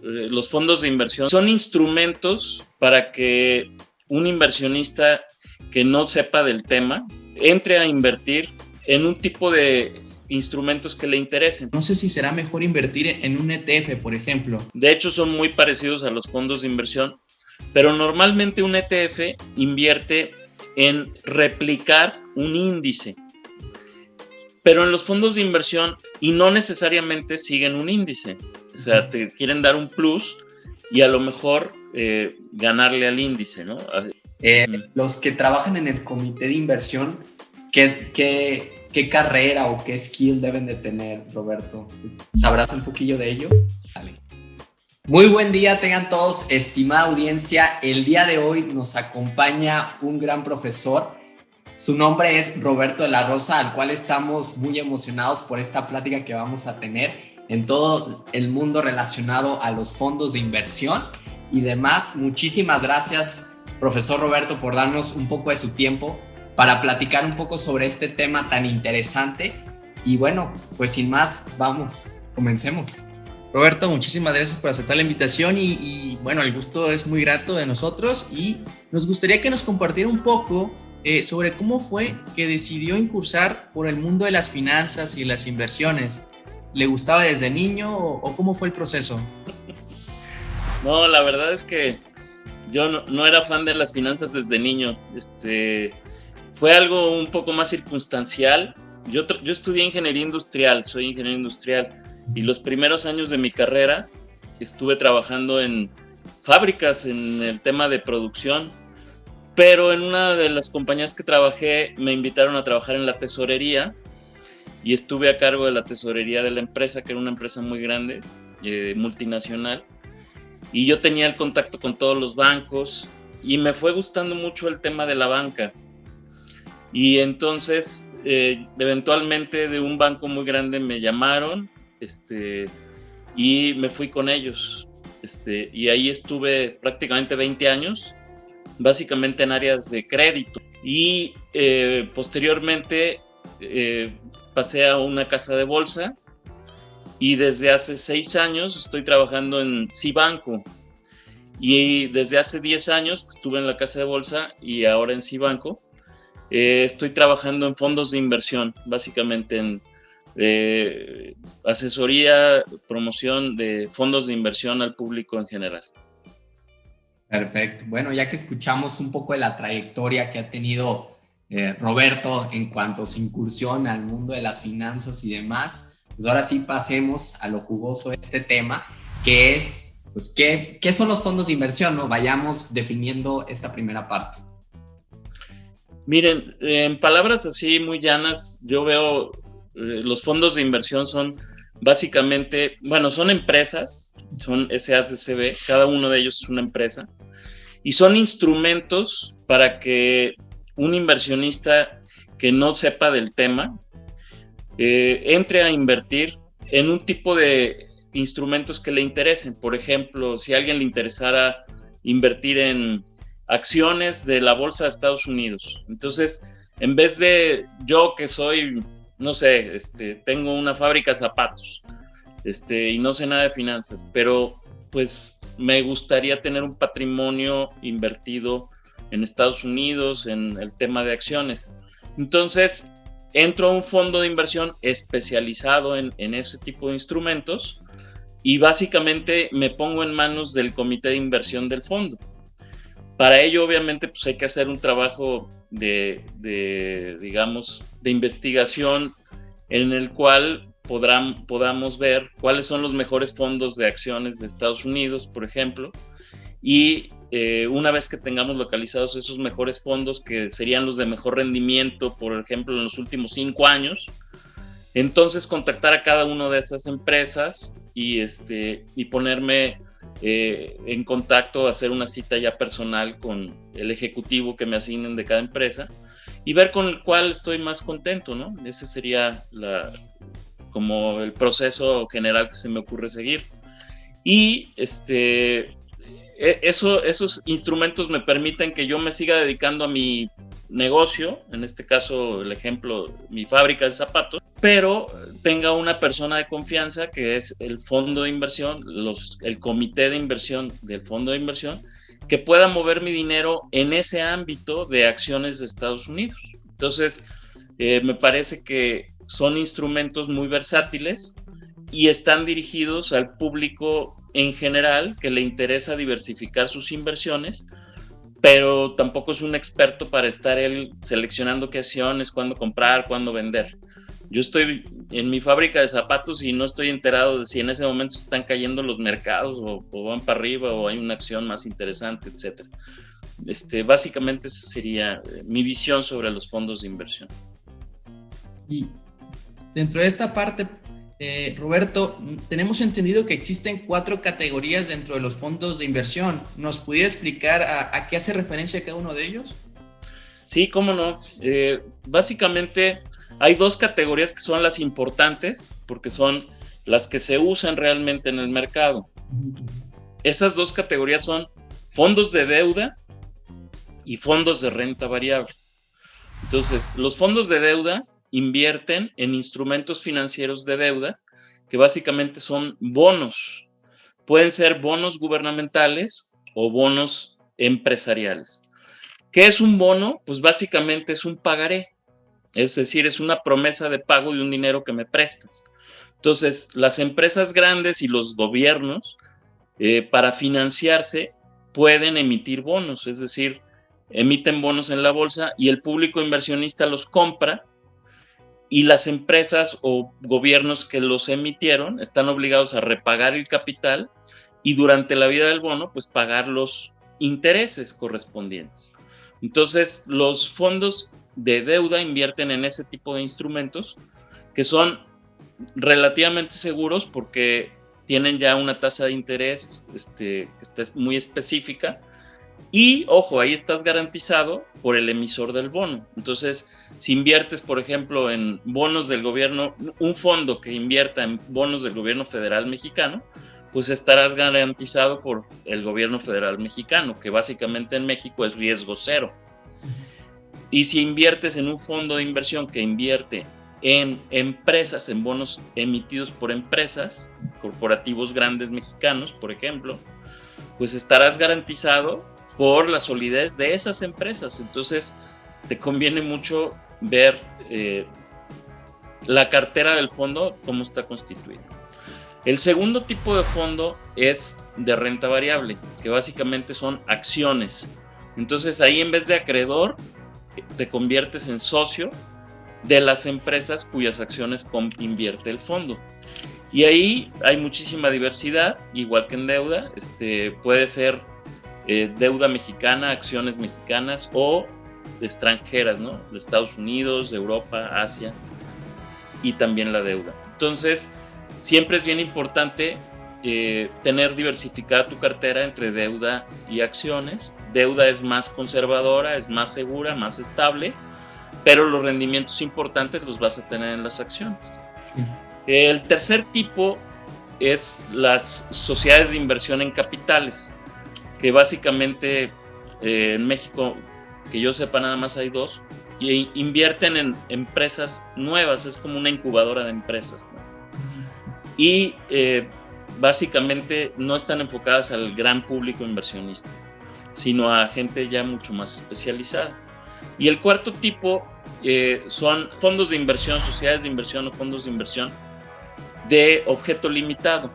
los fondos de inversión son instrumentos para que un inversionista que no sepa del tema entre a invertir en un tipo de instrumentos que le interesen. No sé si será mejor invertir en un ETF, por ejemplo. De hecho, son muy parecidos a los fondos de inversión, pero normalmente un ETF invierte en replicar un índice. Pero en los fondos de inversión, y no necesariamente siguen un índice, o sea, te quieren dar un plus y a lo mejor ganarle al índice, ¿no? Los que trabajan en el comité de inversión, ¿qué carrera o qué skill deben de tener, Roberto? ¿Sabrás un poquillo de ello? Dale. Muy buen día tengan todos, estimada audiencia. El día de hoy nos acompaña un gran profesor. Su nombre es Roberto de la Rosa, al cual estamos muy emocionados por esta plática que vamos a tener en todo el mundo relacionado a los fondos de inversión y demás. Muchísimas gracias, profesor Roberto, por darnos un poco de su tiempo para platicar un poco sobre este tema tan interesante. Y bueno, pues sin más, vamos, comencemos. Roberto, muchísimas gracias por aceptar la invitación y bueno, el gusto es muy grato de nosotros y nos gustaría que nos compartiera un poco sobre cómo fue que decidió incursar por el mundo de las finanzas y las inversiones. ¿Le gustaba desde niño o cómo fue el proceso? No, la verdad es que yo no era fan de las finanzas desde niño. Fue algo un poco más circunstancial. Yo estudié ingeniería industrial, soy ingeniero industrial, y los primeros años de mi carrera estuve trabajando en fábricas, en el tema de producción, pero en una de las compañías que trabajé me invitaron a trabajar en la tesorería y estuve a cargo de la tesorería de la empresa, que era una empresa muy grande, multinacional, y yo tenía el contacto con todos los bancos y me fue gustando mucho el tema de la banca. Y entonces, eventualmente de un banco muy grande me llamaron y me fui con ellos. Y ahí estuve prácticamente 20 años, básicamente en áreas de crédito. Y posteriormente pasé a una casa de bolsa y desde hace 6 años estoy trabajando en Cibanco. Y desde hace 10 años que estuve en la casa de bolsa y ahora en Cibanco, estoy trabajando en fondos de inversión, básicamente en asesoría, promoción de fondos de inversión al público en general. Perfecto. Bueno, ya que escuchamos un poco de la trayectoria que ha tenido Roberto en cuanto a su incursión al mundo de las finanzas y demás, pues ahora sí pasemos a lo jugoso de este tema, que es, pues, ¿qué son los fondos de inversión? ¿No? Vayamos definiendo esta primera parte. Miren, en palabras así muy llanas, yo veo los fondos de inversión son básicamente, bueno, son empresas, son SACB, cada uno de ellos es una empresa, y son instrumentos para que un inversionista que no sepa del tema entre a invertir en un tipo de instrumentos que le interesen. Por ejemplo, si a alguien le interesara invertir en acciones de la bolsa de Estados Unidos, entonces en vez de yo que soy, no sé, tengo una fábrica de zapatos y no sé nada de finanzas, pero pues me gustaría tener un patrimonio invertido en Estados Unidos en el tema de acciones, entonces entro a un fondo de inversión especializado en ese tipo de instrumentos y básicamente me pongo en manos del comité de inversión del fondo. Para ello, obviamente, pues hay que hacer un trabajo de investigación en el cual podamos ver cuáles son los mejores fondos de acciones de Estados Unidos, por ejemplo, y una vez que tengamos localizados esos mejores fondos, que serían los de mejor rendimiento, por ejemplo, en los últimos 5 años, entonces contactar a cada una de esas empresas y ponerme en contacto, hacer una cita ya personal con el ejecutivo que me asignen de cada empresa y ver con el cual estoy más contento, ¿no? Ese sería como el proceso general que se me ocurre seguir. Y esos instrumentos me permiten que yo me siga dedicando a mi negocio, en este caso el ejemplo, mi fábrica de zapatos, pero tenga una persona de confianza que es el fondo de inversión, el comité de inversión del fondo de inversión, que pueda mover mi dinero en ese ámbito de acciones de Estados Unidos. Entonces, me parece que son instrumentos muy versátiles y están dirigidos al público en general que le interesa diversificar sus inversiones, pero tampoco es un experto para estar él seleccionando qué acciones, cuándo comprar, cuándo vender. Yo estoy en mi fábrica de zapatos y no estoy enterado de si en ese momento están cayendo los mercados o van para arriba o hay una acción más interesante, etc. Básicamente esa sería mi visión sobre los fondos de inversión. Y dentro de esta parte, Roberto, tenemos entendido que existen 4 categorías dentro de los fondos de inversión. ¿Nos pudiera explicar a qué hace referencia cada uno de ellos? Sí, cómo no. Básicamente hay 2 categorías que son las importantes porque son las que se usan realmente en el mercado. Esas 2 categorías son fondos de deuda y fondos de renta variable. Entonces, los fondos de deuda invierten en instrumentos financieros de deuda que básicamente son bonos. Pueden ser bonos gubernamentales o bonos empresariales. ¿Qué es un bono? Pues básicamente es un pagaré, es decir, es una promesa de pago de un dinero que me prestas. Entonces, las empresas grandes y los gobiernos, para financiarse, pueden emitir bonos, es decir, emiten bonos en la bolsa y el público inversionista los compra y las empresas o gobiernos que los emitieron están obligados a repagar el capital y durante la vida del bono, pues pagar los intereses correspondientes. Entonces, los fondos de deuda invierten en ese tipo de instrumentos que son relativamente seguros porque tienen ya una tasa de interés que está muy específica y, ojo, ahí estás garantizado por el emisor del bono. Entonces, si inviertes, por ejemplo, en bonos del gobierno, un fondo que invierta en bonos del gobierno federal mexicano, pues estarás garantizado por el gobierno federal mexicano, que básicamente en México es riesgo cero. Y si inviertes en un fondo de inversión que invierte en empresas, en bonos emitidos por empresas, corporativos grandes mexicanos, por ejemplo, pues estarás garantizado por la solidez de esas empresas. Entonces, te conviene mucho ver la cartera del fondo, cómo está constituida. El segundo tipo de fondo es de renta variable, que básicamente son acciones. Entonces, ahí en vez de acreedor, te conviertes en socio de las empresas cuyas acciones invierte el fondo. Y ahí hay muchísima diversidad, igual que en deuda. Puede ser deuda mexicana, acciones mexicanas o extranjeras, ¿no? De Estados Unidos, de Europa, Asia y también la deuda. Entonces, siempre es bien importante tener diversificada tu cartera entre deuda y acciones. Deuda es más conservadora, es más segura, más estable, pero los rendimientos importantes los vas a tener en las acciones. El tercer tipo es las sociedades de inversión en capitales, que básicamente en México, que yo sepa, nada más hay 2, y invierten en empresas nuevas, es como una incubadora de empresas, ¿no? Y básicamente no están enfocadas al gran público inversionista, sino a gente ya mucho más especializada. Y el cuarto tipo son fondos de inversión, sociedades de inversión o fondos de inversión de objeto limitado,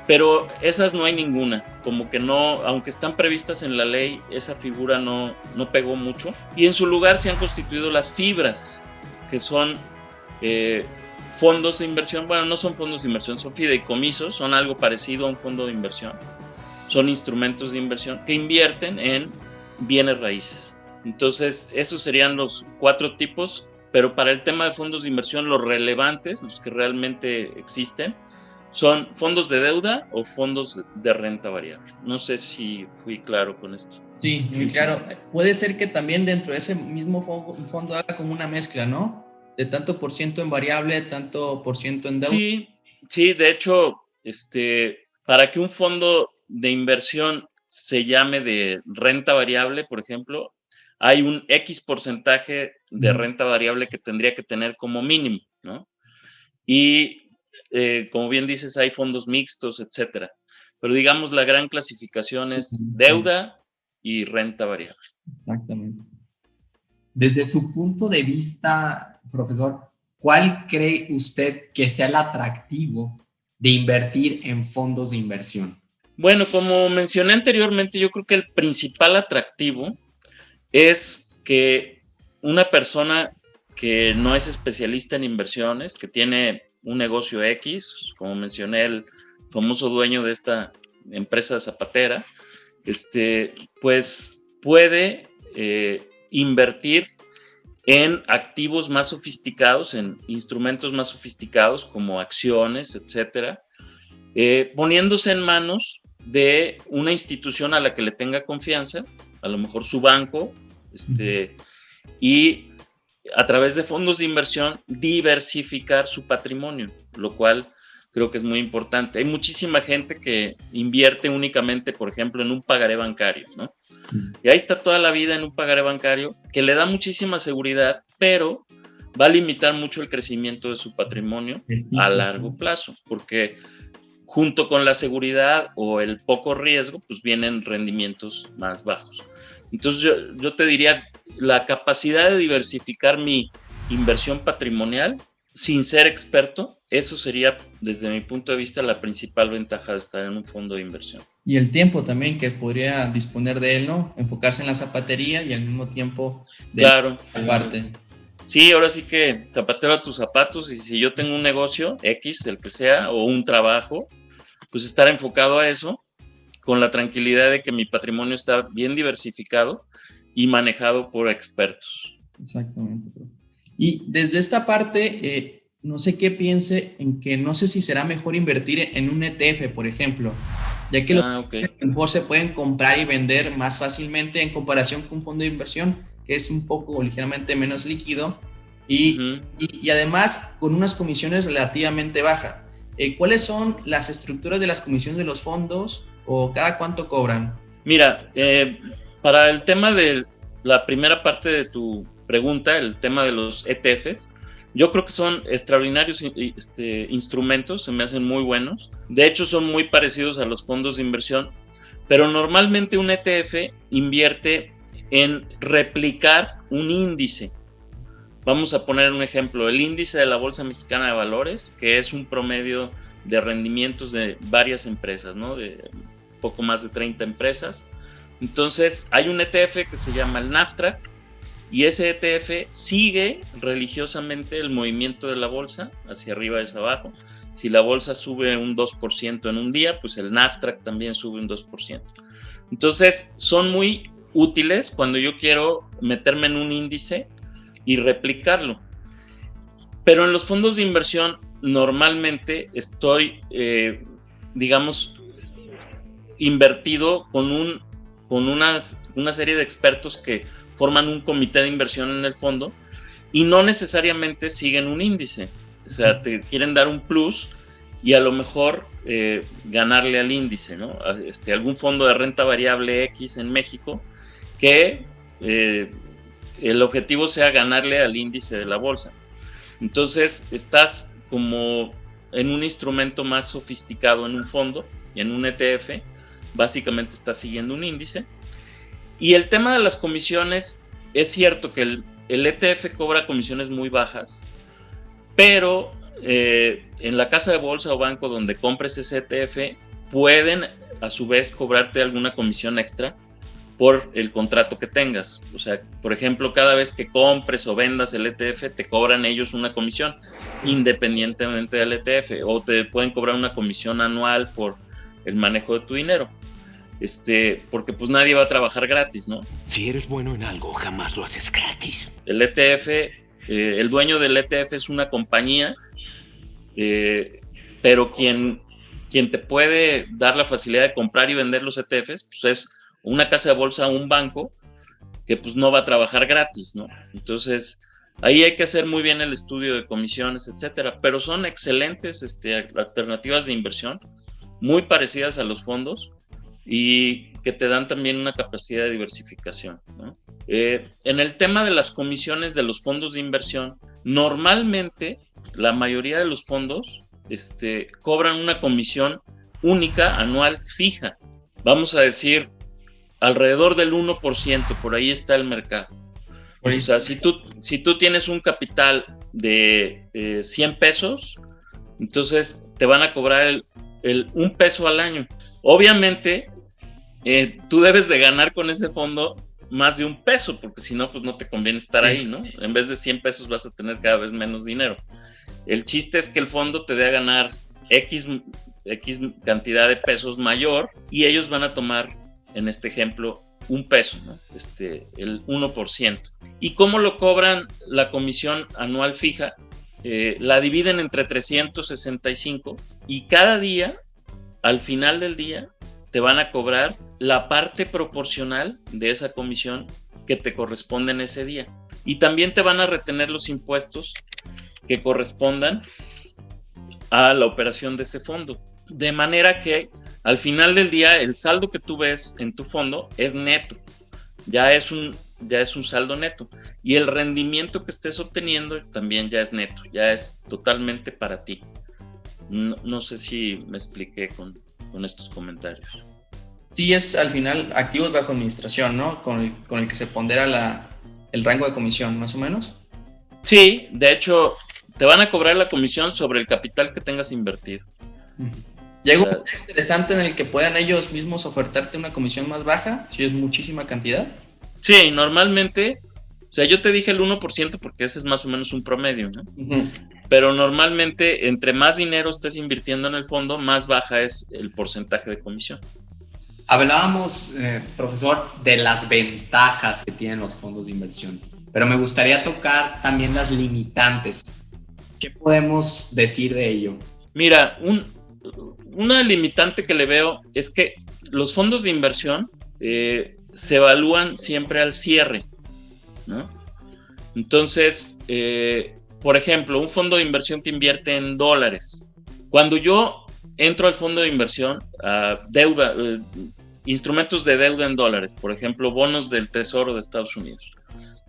pero esas no hay ninguna, como que no, aunque están previstas en la ley, esa figura no pegó mucho, y en su lugar se han constituido las fibras, que son fondos de inversión. Bueno, no son fondos de inversión, son fideicomisos, son algo parecido a un fondo de inversión, son instrumentos de inversión que invierten en bienes raíces. Entonces, esos serían los 4 tipos, pero para el tema de fondos de inversión, los relevantes, los que realmente existen, son fondos de deuda o fondos de renta variable. No sé si fui claro con esto. Sí, muy claro. Puede ser que también dentro de ese mismo fondo haga como una mezcla, ¿no? De tanto por ciento en variable, tanto por ciento en deuda. Sí, de hecho, para que un fondo de inversión se llame de renta variable, por ejemplo, hay un X porcentaje de renta variable que tendría que tener como mínimo, ¿no? y como bien dices, hay fondos mixtos, etcétera. Pero digamos, la gran clasificación es deuda y renta variable. Exactamente. Desde su punto de vista, profesor, ¿cuál cree usted que sea el atractivo de invertir en fondos de inversión? Bueno, como mencioné anteriormente, yo creo que el principal atractivo es que una persona que no es especialista en inversiones, que tiene un negocio X, como mencioné, el famoso dueño de esta empresa zapatera, pues puede invertir en activos más sofisticados, en instrumentos más sofisticados como acciones, etcétera, poniéndose en manos de una institución a la que le tenga confianza, a lo mejor su banco, y a través de fondos de inversión diversificar su patrimonio, lo cual creo que es muy importante. Hay muchísima gente que invierte únicamente, por ejemplo, en un pagaré bancario, ¿no? Y ahí está toda la vida en un pagaré bancario que le da muchísima seguridad, pero va a limitar mucho el crecimiento de su patrimonio a largo plazo, porque junto con la seguridad o el poco riesgo, pues vienen rendimientos más bajos. Entonces yo te diría, la capacidad de diversificar mi inversión patrimonial sin ser experto, eso sería, desde mi punto de vista, la principal ventaja de estar en un fondo de inversión. Y el tiempo también que podría disponer de él, ¿no? Enfocarse en la zapatería y al mismo tiempo de claro. Salvarte. Sí, ahora sí que zapatero a tus zapatos, y si yo tengo un negocio X, el que sea, o un trabajo, pues estar enfocado a eso, con la tranquilidad de que mi patrimonio está bien diversificado y manejado por expertos. Exactamente. Y desde esta parte, no sé qué piense en que no sé si será mejor invertir en un ETF, por ejemplo, ya que okay. mejor se pueden comprar y vender más fácilmente en comparación con un fondo de inversión, que es un poco ligeramente menos líquido y además con unas comisiones relativamente bajas. ¿Cuáles son las estructuras de las comisiones de los fondos o cada cuánto cobran? Mira, para el tema de la primera parte de tu pregunta, el tema de los ETFs, yo creo que son extraordinarios instrumentos, se me hacen muy buenos. De hecho, son muy parecidos a los fondos de inversión, pero normalmente un ETF invierte en replicar un índice. Vamos a poner un ejemplo, el índice de la Bolsa Mexicana de Valores, que es un promedio de rendimientos de varias empresas, ¿no? De poco más de 30 empresas. Entonces, hay un ETF que se llama el NASDAQ, y ese ETF sigue religiosamente el movimiento de la bolsa, hacia arriba y hacia abajo. Si la bolsa sube un 2% en un día, pues el NASDAQ también sube un 2%. Entonces, son muy útiles cuando yo quiero meterme en un índice y replicarlo. Pero en los fondos de inversión, normalmente estoy, digamos, invertido con una serie de expertos que forman un comité de inversión en el fondo y no necesariamente siguen un índice. O sea, te quieren dar un plus y a lo mejor ganarle al índice, ¿no? Algún fondo de renta variable X en México que el objetivo sea ganarle al índice de la bolsa. Entonces, estás como en un instrumento más sofisticado en un fondo y en un ETF, básicamente estás siguiendo un índice. Y el tema de las comisiones, es cierto que el ETF cobra comisiones muy bajas, pero en la casa de bolsa o banco donde compres ese ETF, pueden a su vez cobrarte alguna comisión extra por el contrato que tengas. O sea, por ejemplo, cada vez que compres o vendas el ETF, te cobran ellos una comisión, independientemente del ETF, o te pueden cobrar una comisión anual por el manejo de tu dinero. Porque pues nadie va a trabajar gratis, ¿no? Si eres bueno en algo, jamás lo haces gratis. El ETF, el dueño del ETF es una compañía, pero quien te puede dar la facilidad de comprar y vender los ETFs, pues es una casa de bolsa o un banco que pues no va a trabajar gratis, ¿no? Entonces, ahí hay que hacer muy bien el estudio de comisiones, etcétera, pero son excelentes alternativas de inversión, muy parecidas a los fondos, y que te dan también una capacidad de diversificación, ¿no? En el tema de las comisiones de los fondos de inversión, Normalmente, la mayoría de los fondos cobran una comisión única anual fija. Vamos a decir, alrededor del 1%, por ahí está el mercado. O sea, si tú tienes un capital de 100 pesos, entonces te van a cobrar el 1 peso al año. Obviamente, tú debes de ganar con ese fondo más de 1 peso, porque si no, pues no te conviene estar ahí, ¿no? En vez de 100 pesos vas a tener cada vez menos dinero. El chiste es que el fondo te dé a ganar X cantidad de pesos mayor y ellos van a tomar, en este ejemplo, 1 peso, ¿no? El 1%. ¿Y cómo lo cobran la comisión anual fija? La dividen entre 365 y cada día, al final del día, te van a cobrar la parte proporcional de esa comisión que te corresponde en ese día. Y también te van a retener los impuestos que correspondan a la operación de ese fondo. De manera que al final del día el saldo que tú ves en tu fondo es neto. Ya es un saldo neto. Y el rendimiento que estés obteniendo también ya es neto. Ya es totalmente para ti. No sé si me expliqué con estos comentarios. Sí, es al final activos bajo administración, ¿no? Con el que se pondera el rango de comisión, más o menos. Sí, de hecho, te van a cobrar la comisión sobre el capital que tengas invertido. ¿Y hay algo interesante en el que puedan ellos mismos ofertarte una comisión más baja, si es muchísima cantidad? Sí, normalmente, o sea, yo te dije el 1% porque ese es más o menos un promedio, ¿no? Uh-huh. Pero normalmente, entre más dinero estés invirtiendo en el fondo, más baja es el porcentaje de comisión. Hablábamos, profesor, de las ventajas que tienen los fondos de inversión, pero me gustaría tocar también las limitantes. ¿Qué podemos decir de ello? Mira, una limitante que le veo es que los fondos de inversión se evalúan siempre al cierre, ¿no? Entonces, por ejemplo, un fondo de inversión que invierte en dólares. Cuando yo entro al fondo de inversión, deuda, instrumentos de deuda en dólares, por ejemplo, bonos del Tesoro de Estados Unidos.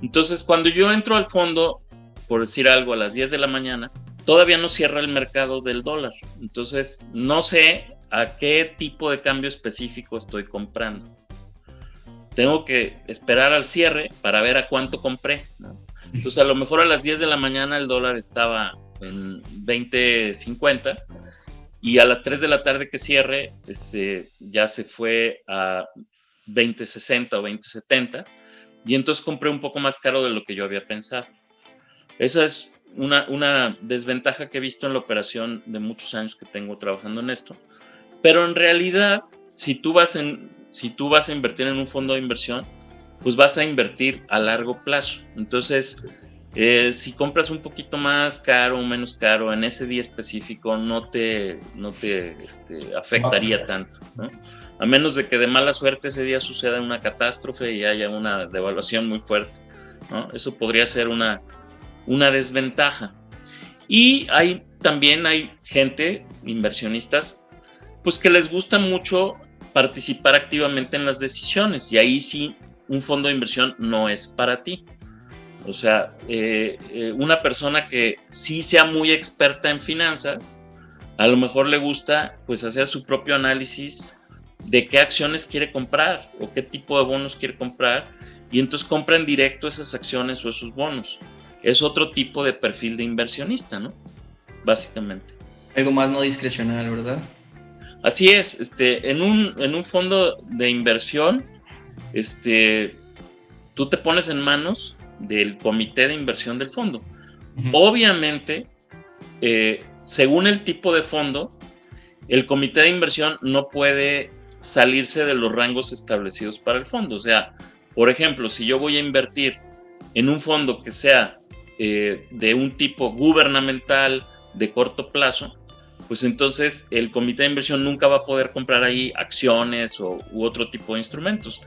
Entonces, cuando yo entro al fondo, por decir algo, a las 10 de la mañana, todavía no cierra el mercado del dólar. Entonces, no sé a qué tipo de cambio específico estoy comprando. Tengo que esperar al cierre para ver a cuánto compré, ¿no? Entonces, a lo mejor a las 10 de la mañana el dólar estaba en 20.50 y a las 3 de la tarde que cierre, ya se fue a 20.60 o 20.70 y entonces compré un poco más caro de lo que yo había pensado. Esa es una desventaja que he visto en la operación de muchos años que tengo trabajando en esto. Pero en realidad, si tú vas a invertir en un fondo de inversión, pues vas a invertir a largo plazo. Entonces, si compras un poquito más caro o menos caro en ese día específico, no te afectaría tanto, ¿no? A menos de que de mala suerte ese día suceda una catástrofe y haya una devaluación muy fuerte, ¿no? Eso podría ser una desventaja. Y también hay gente, inversionistas, pues que les gusta mucho participar activamente en las decisiones, y ahí sí un fondo de inversión no es para ti. O sea, una persona que sí sea muy experta en finanzas, a lo mejor le gusta pues hacer su propio análisis de qué acciones quiere comprar o qué tipo de bonos quiere comprar, y entonces compra en directo esas acciones o esos bonos. Es otro tipo de perfil de inversionista, ¿no? Básicamente. Algo más no discrecional, ¿verdad? Así es. En un fondo de inversión, tú te pones en manos del comité de inversión del fondo. Uh-huh. Obviamente, según el tipo de fondo, el comité de inversión no puede salirse de los rangos establecidos para el fondo. O sea, por ejemplo, si yo voy a invertir en un fondo que sea de un tipo gubernamental de corto plazo, pues entonces el comité de inversión nunca va a poder comprar ahí acciones u otro tipo de instrumentos.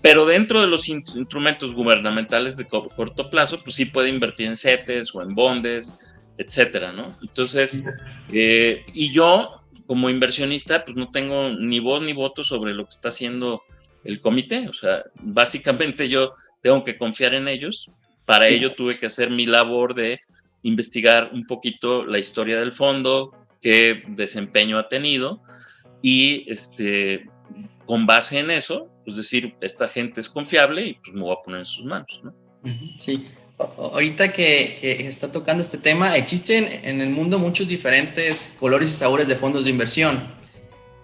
Pero dentro de los instrumentos gubernamentales de corto plazo, pues sí puede invertir en CETES o en bondes, etcétera, ¿no? Entonces, y yo como inversionista, pues no tengo ni voz ni voto sobre lo que está haciendo el comité. O sea, básicamente yo tengo que confiar en ellos. Para ello tuve que hacer mi labor de investigar un poquito la historia del fondo, qué desempeño ha tenido y con base en eso, pues decir, esta gente es confiable y pues me voy a poner en sus manos, ¿no? Sí. Ahorita que está tocando este tema, existen en el mundo muchos diferentes colores y sabores de fondos de inversión.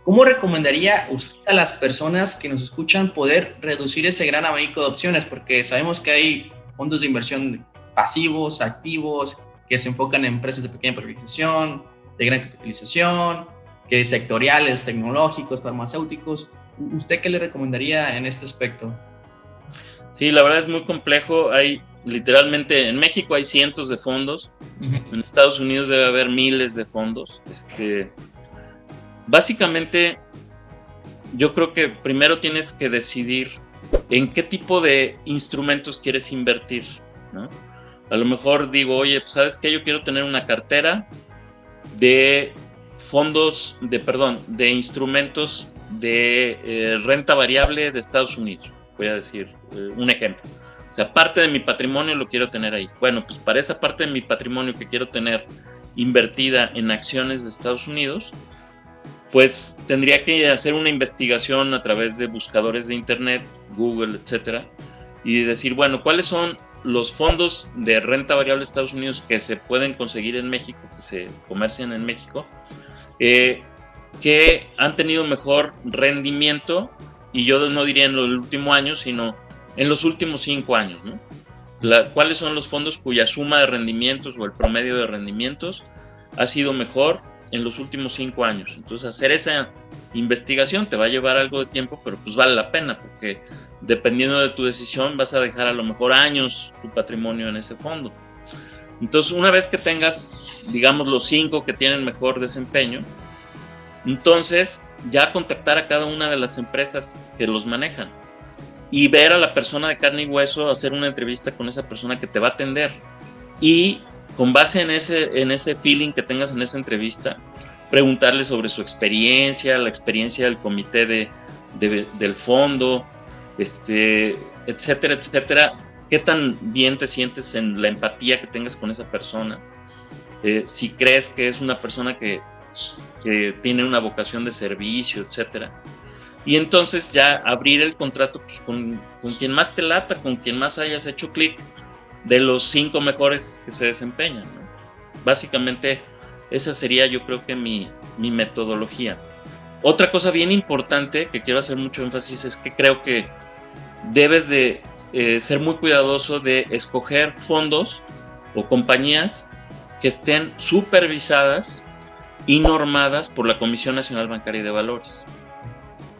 ¿Cómo recomendaría usted a las personas que nos escuchan poder reducir ese gran abanico de opciones? Porque sabemos que hay fondos de inversión pasivos, activos, que se enfocan en empresas de pequeña capitalización, de gran capitalización, que sectoriales, tecnológicos, farmacéuticos. ¿Usted qué le recomendaría en este aspecto? Sí, la verdad es muy complejo. Hay literalmente, en México hay cientos de fondos, en Estados Unidos debe haber miles de fondos. Básicamente, yo creo que primero tienes que decidir en qué tipo de instrumentos quieres invertir, ¿no? A lo mejor digo, oye, pues ¿sabes qué? Yo quiero tener una cartera de fondos, de instrumentos de renta variable de Estados Unidos. Voy a decir un ejemplo. O sea, parte de mi patrimonio lo quiero tener ahí. Bueno, pues para esa parte de mi patrimonio que quiero tener invertida en acciones de Estados Unidos, pues tendría que hacer una investigación a través de buscadores de internet, Google, etcétera, y decir, bueno, ¿cuáles son los fondos de renta variable de Estados Unidos que se pueden conseguir en México, que se comercian en México, que han tenido mejor rendimiento? Y yo no diría en el último año, sino en los últimos 5 años, ¿no? ¿Cuáles son los fondos cuya suma de rendimientos o el promedio de rendimientos ha sido mejor en los últimos 5 años? Entonces, hacer esa investigación te va a llevar algo de tiempo, pero pues vale la pena, porque dependiendo de tu decisión vas a dejar a lo mejor años tu patrimonio en ese fondo. Entonces, una vez que tengas, digamos, los 5 que tienen mejor desempeño, entonces ya contactar a cada una de las empresas que los manejan y ver a la persona de carne y hueso, hacer una entrevista con esa persona que te va a atender, y con base en ese feeling que tengas en esa entrevista, preguntarle sobre su experiencia, la experiencia del comité del fondo, etcétera, etcétera. Qué tan bien te sientes en la empatía que tengas con esa persona, si crees que es una persona que tiene una vocación de servicio, etcétera. Y entonces ya abrir el contrato pues, con quien más te lata, con quien más hayas hecho clic, de los 5 mejores que se desempeñan, ¿no? Básicamente esa sería, yo creo que mi metodología. Otra cosa bien importante que quiero hacer mucho énfasis es que creo que debes de ser muy cuidadoso de escoger fondos o compañías que estén supervisadas y normadas por la Comisión Nacional Bancaria y de Valores.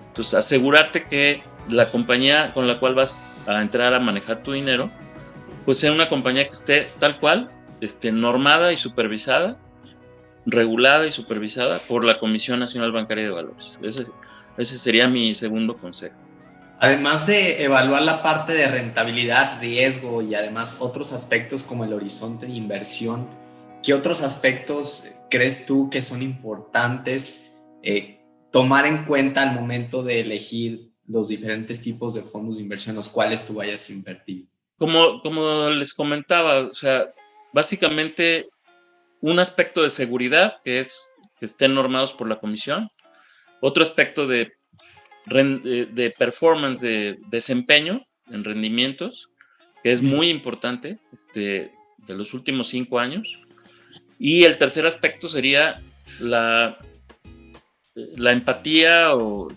Entonces, asegurarte que la compañía con la cual vas a entrar a manejar tu dinero, pues sea una compañía que esté tal cual, normada y supervisada, regulada y supervisada por la Comisión Nacional Bancaria y de Valores. Ese sería mi segundo consejo. Además de evaluar la parte de rentabilidad, riesgo y además otros aspectos como el horizonte de inversión, ¿qué otros aspectos crees tú que son importantes tomar en cuenta al momento de elegir los diferentes tipos de fondos de inversión en los cuales tú vayas a invertir? Como les comentaba, o sea, básicamente un aspecto de seguridad, que es que estén normados por la comisión. Otro aspecto de performance, de desempeño en rendimientos, que es muy importante, de los últimos 5 años. Y el tercer aspecto sería la empatía, o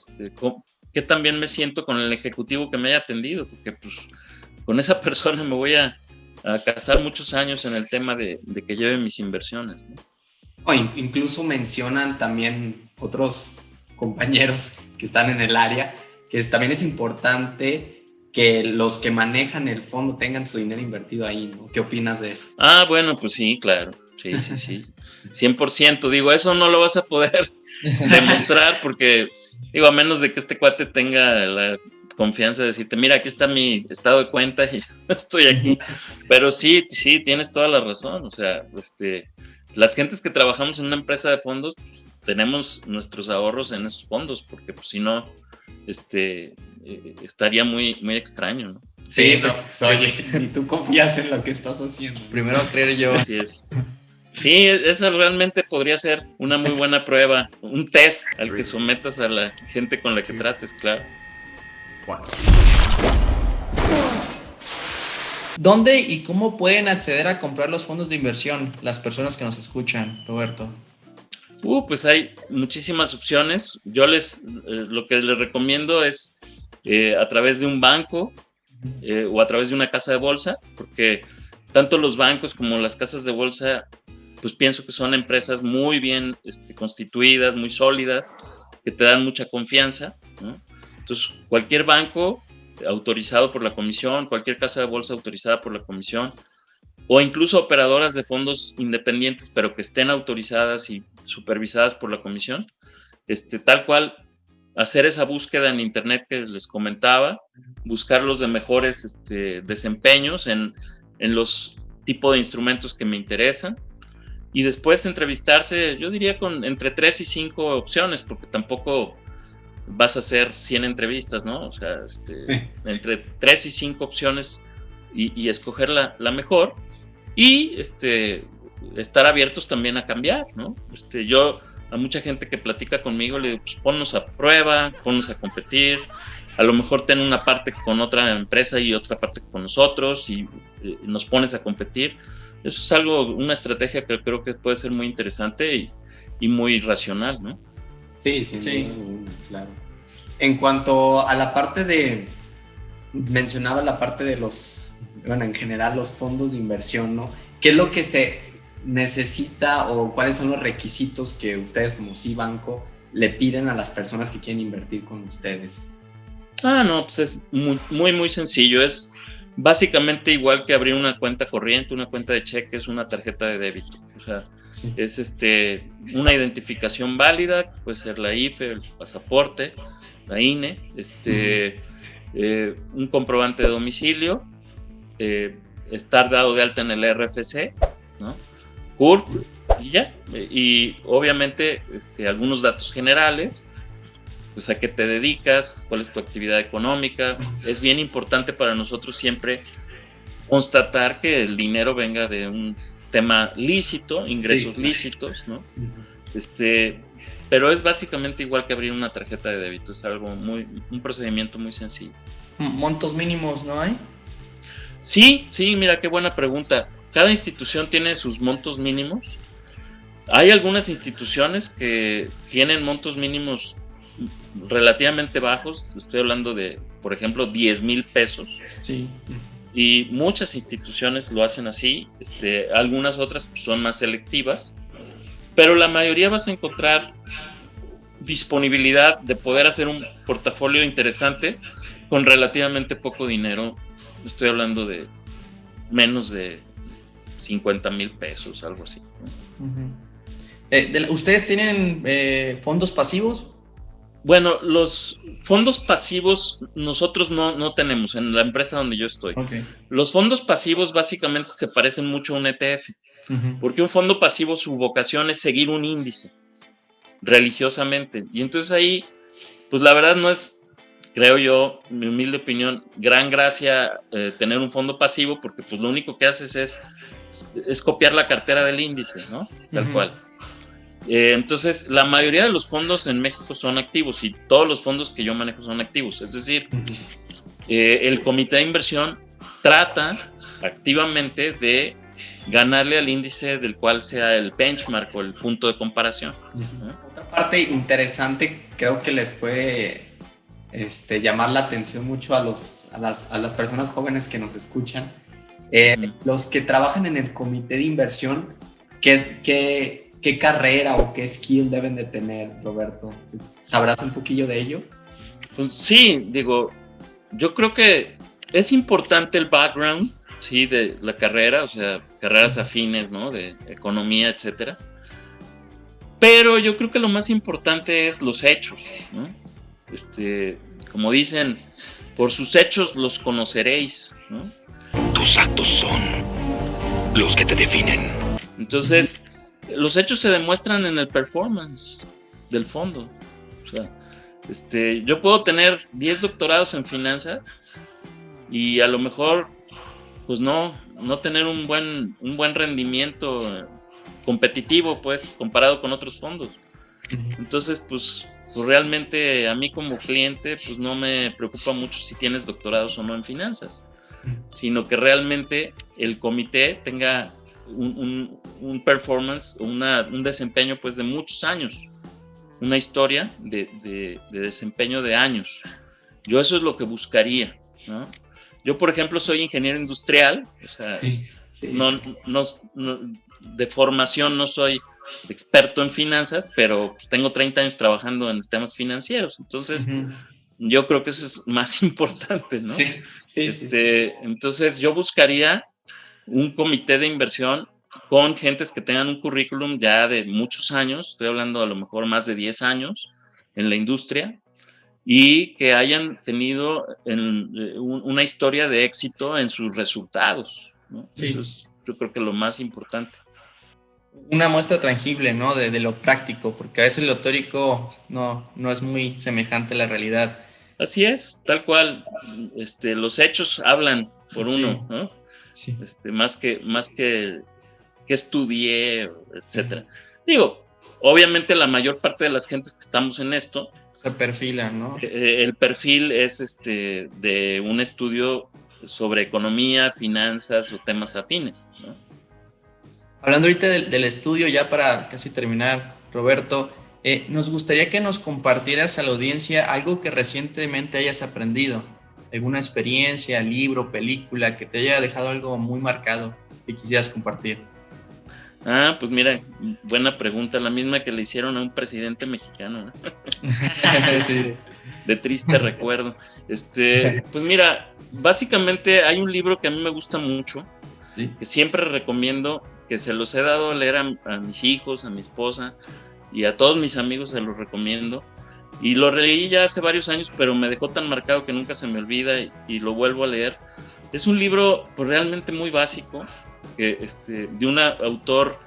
qué tan bien me siento con el ejecutivo que me haya atendido, porque pues con esa persona me voy a casar muchos años en el tema de que lleve mis inversiones, ¿no? O incluso mencionan también otros compañeros que están en el área, que también es importante que los que manejan el fondo tengan su dinero invertido ahí, ¿no? ¿Qué opinas de esto? Bueno, pues sí, claro, sí, 100%, digo, eso no lo vas a poder demostrar porque, digo, a menos de que este cuate tenga la confianza de decirte, mira, aquí está mi estado de cuenta y estoy aquí, pero sí, tienes toda la razón, o sea, las gentes que trabajamos en una empresa de fondos, pues, tenemos nuestros ahorros en esos fondos, porque pues si no, estaría muy, muy extraño, ¿no? Sí, pero pues, oye, ni tú confías en lo que estás haciendo. Primero creer yo. Así es. Sí, esa realmente podría ser una muy buena prueba, un test al que sometas a la gente con la que trates, claro. Bueno. ¿Dónde y cómo pueden acceder a comprar los fondos de inversión las personas que nos escuchan, Roberto? Pues hay muchísimas opciones. Yo lo que les recomiendo es a través de un banco o a través de una casa de bolsa, porque tanto los bancos como las casas de bolsa, pues pienso que son empresas muy bien constituidas, muy sólidas, que te dan mucha confianza, ¿no? Entonces, cualquier banco autorizado por la comisión, cualquier casa de bolsa autorizada por la comisión, o incluso operadoras de fondos independientes, pero que estén autorizadas y supervisadas por la comisión, tal cual, hacer esa búsqueda en internet que les comentaba, buscar los de mejores desempeños en los tipos de instrumentos que me interesan, y después entrevistarse, yo diría entre 3 y 5 opciones, porque tampoco vas a hacer 100 entrevistas, ¿no? O sea, entre 3 y 5 opciones y escoger la mejor, y estar abiertos también a cambiar, ¿no? Yo a mucha gente que platica conmigo le digo, pues ponnos a prueba, ponnos a competir, a lo mejor ten una parte con otra empresa y otra parte con nosotros y nos pones a competir. Eso es una estrategia que creo que puede ser muy interesante y muy racional, ¿no? Sí, claro. En cuanto a la parte mencionaba la parte de en general los fondos de inversión, ¿no? ¿Qué es lo que se necesita o cuáles son los requisitos que ustedes como Cibanco le piden a las personas que quieren invertir con ustedes? No, pues es muy, muy, muy sencillo. Es básicamente igual que abrir una cuenta corriente, una cuenta de cheques, una tarjeta de débito. O sea, sí. Es una identificación válida, que puede ser la IFE, el pasaporte, la INE, un comprobante de domicilio, estar dado de alta en el RFC, ¿no? CURP y ya. Y obviamente algunos datos generales, pues a qué te dedicas, cuál es tu actividad económica. Es bien importante para nosotros siempre constatar que el dinero venga de un tema lícito, ingresos lícitos, ¿no? Pero es básicamente igual que abrir una tarjeta de débito, es un procedimiento muy sencillo. ¿Montos mínimos no hay? Sí, mira, qué buena pregunta. Cada institución tiene sus montos mínimos. Hay algunas instituciones que tienen montos mínimos relativamente bajos, estoy hablando de, por ejemplo, 10,000 pesos. Sí. Y muchas instituciones lo hacen así, algunas otras son más selectivas, pero la mayoría vas a encontrar disponibilidad de poder hacer un portafolio interesante con relativamente poco dinero. Estoy hablando de menos de 50,000 pesos, algo así. ¿Ustedes tienen fondos pasivos? Bueno, los fondos pasivos nosotros no tenemos en la empresa donde yo estoy. Okay. Los fondos pasivos básicamente se parecen mucho a un ETF, porque un fondo pasivo su vocación es seguir un índice religiosamente. Y entonces ahí, pues la verdad no es, creo yo, mi humilde opinión, gran gracia tener un fondo pasivo, porque pues lo único que haces es copiar la cartera del índice, ¿no? Tal cual. Entonces, la mayoría de los fondos en México son activos y todos los fondos que yo manejo son activos. Es decir, el comité de inversión trata activamente de ganarle al índice del cual sea el benchmark o el punto de comparación. Otra parte interesante, creo que les puede llamar la atención mucho a las personas jóvenes que nos escuchan. Los que trabajan en el comité de inversión, ¿qué carrera o qué skill deben de tener, Roberto? ¿Sabrás un poquillo de ello? Pues sí, digo, yo creo que es importante el background, sí, de la carrera, o sea, carreras afines, ¿no? De economía, etcétera. Pero yo creo que lo más importante es los hechos, ¿no? Como dicen, por sus hechos los conoceréis, ¿no? Tus actos son los que te definen. Entonces, los hechos se demuestran en el performance del fondo. O sea, yo puedo tener 10 doctorados en finanzas, y a lo mejor pues no tener un buen rendimiento competitivo, pues, comparado con otros fondos. Entonces, pues realmente a mí como cliente, pues no me preocupa mucho si tienes doctorados o no en finanzas, sino que realmente el comité tenga un performance, un desempeño pues de muchos años, una historia de desempeño de años. Yo eso es lo que buscaría, ¿no? Yo, por ejemplo, soy ingeniero industrial, o sea, Sí. No, de formación no soy experto en finanzas, pero pues tengo 30 años trabajando en temas financieros, entonces yo creo que eso es más importante, ¿no? Sí. Entonces yo buscaría un comité de inversión con gentes que tengan un currículum ya de muchos años, estoy hablando a lo mejor más de 10 años en la industria, y que hayan tenido una historia de éxito en sus resultados, ¿no? Sí. Eso es, yo creo que lo más importante. Una muestra tangible, ¿no? De lo práctico, porque a veces lo teórico no es muy semejante a la realidad. Así es, tal cual. Los hechos hablan por uno, ¿no? Sí. Más que estudié, etcétera. Sí. Digo, obviamente la mayor parte de las gentes que estamos en esto se perfilan, ¿no? El perfil es de un estudio sobre economía, finanzas o temas afines, ¿no? Hablando ahorita del estudio, ya para casi terminar, Roberto, nos gustaría que nos compartieras a la audiencia algo que recientemente hayas aprendido, alguna experiencia, libro, película que te haya dejado algo muy marcado que quisieras compartir. Pues mira, buena pregunta, la misma que le hicieron a un presidente mexicano, ¿no? Sí. De triste recuerdo. Pues mira, básicamente hay un libro que a mí me gusta mucho, ¿sí? Que siempre recomiendo, que se los he dado a leer a mis hijos, a mi esposa y a todos mis amigos, se los recomiendo. Y lo leí ya hace varios años, pero me dejó tan marcado que nunca se me olvida y lo vuelvo a leer. Es un libro pues, realmente muy básico, que, de un autor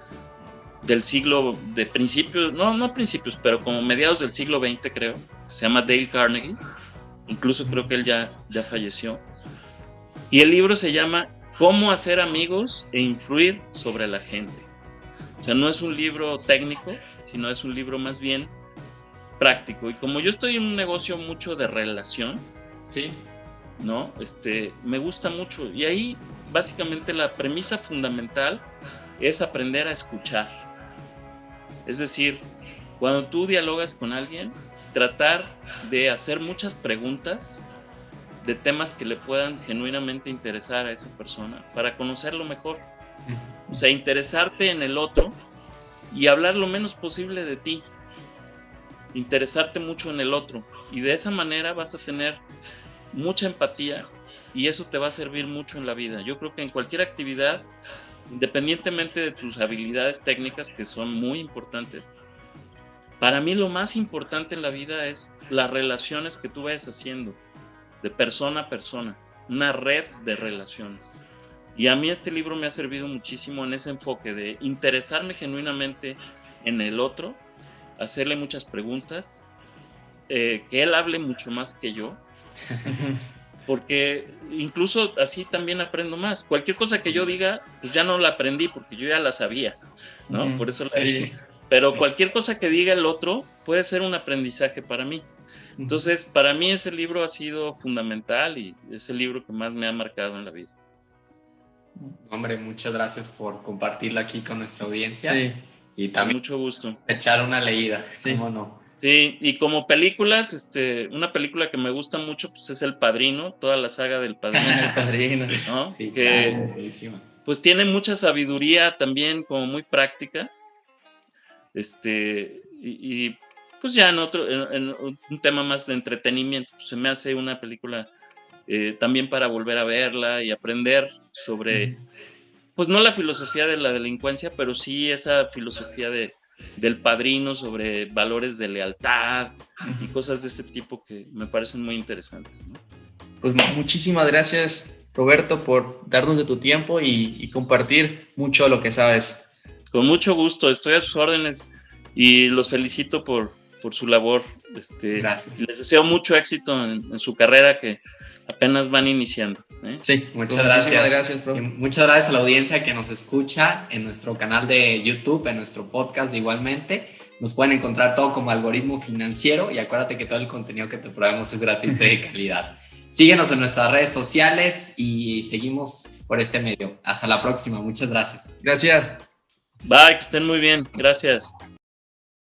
del siglo, de principios, no principios, pero como mediados del siglo XX, creo. Se llama Dale Carnegie. Incluso creo que él ya falleció. Y el libro se llama Cómo hacer amigos e influir sobre la gente. O sea, no es un libro técnico, sino es un libro más bien práctico. Y como yo estoy en un negocio mucho de relación, sí, ¿no? Me gusta mucho. Y ahí, básicamente, la premisa fundamental es aprender a escuchar. Es decir, cuando tú dialogas con alguien, tratar de hacer muchas preguntas de temas que le puedan genuinamente interesar a esa persona para conocerlo mejor. O sea, interesarte en el otro y hablar lo menos posible de ti. Interesarte mucho en el otro. Y de esa manera vas a tener mucha empatía y eso te va a servir mucho en la vida. Yo creo que en cualquier actividad, independientemente de tus habilidades técnicas, que son muy importantes, para mí lo más importante en la vida es las relaciones que tú vayas haciendo de persona a persona, una red de relaciones. Y a mí este libro me ha servido muchísimo en ese enfoque de interesarme genuinamente en el otro, hacerle muchas preguntas, que él hable mucho más que yo, porque incluso así también aprendo más. Cualquier cosa que yo diga, pues ya no la aprendí porque yo ya la sabía, ¿no? Por eso la dije. Pero cualquier cosa que diga el otro puede ser un aprendizaje para mí. Entonces, para mí ese libro ha sido fundamental y es el libro que más me ha marcado en la vida. Hombre, muchas gracias por compartirlo aquí con nuestra audiencia. Sí. Y también con mucho gusto. Echar una leída, sí. ¿Cómo no? Sí, y como películas, una película que me gusta mucho pues es El Padrino, toda la saga del Padrino. El Padrino, ¿no? Sí, que claro, buenísima. Pues tiene mucha sabiduría también, como muy práctica. Y pues ya en un tema más de entretenimiento, pues se me hace una película también para volver a verla y aprender sobre, pues no la filosofía de la delincuencia, pero sí esa filosofía del Padrino sobre valores de lealtad y cosas de ese tipo que me parecen muy interesantes, ¿no? Pues muchísimas gracias, Roberto, por darnos de tu tiempo y compartir mucho lo que sabes. Con mucho gusto, estoy a sus órdenes y los felicito por su labor. Gracias. Les deseo mucho éxito en su carrera, que apenas van iniciando. Sí, muchas gracias. Gracias, profe. Muchas gracias a la audiencia que nos escucha en nuestro canal de YouTube, en nuestro podcast igualmente. Nos pueden encontrar todo como Algoritmo Financiero y acuérdate que todo el contenido que te probamos es gratuito y de calidad. Síguenos en nuestras redes sociales y seguimos por este medio. Hasta la próxima. Muchas gracias. Gracias. Bye, que estén muy bien. Gracias.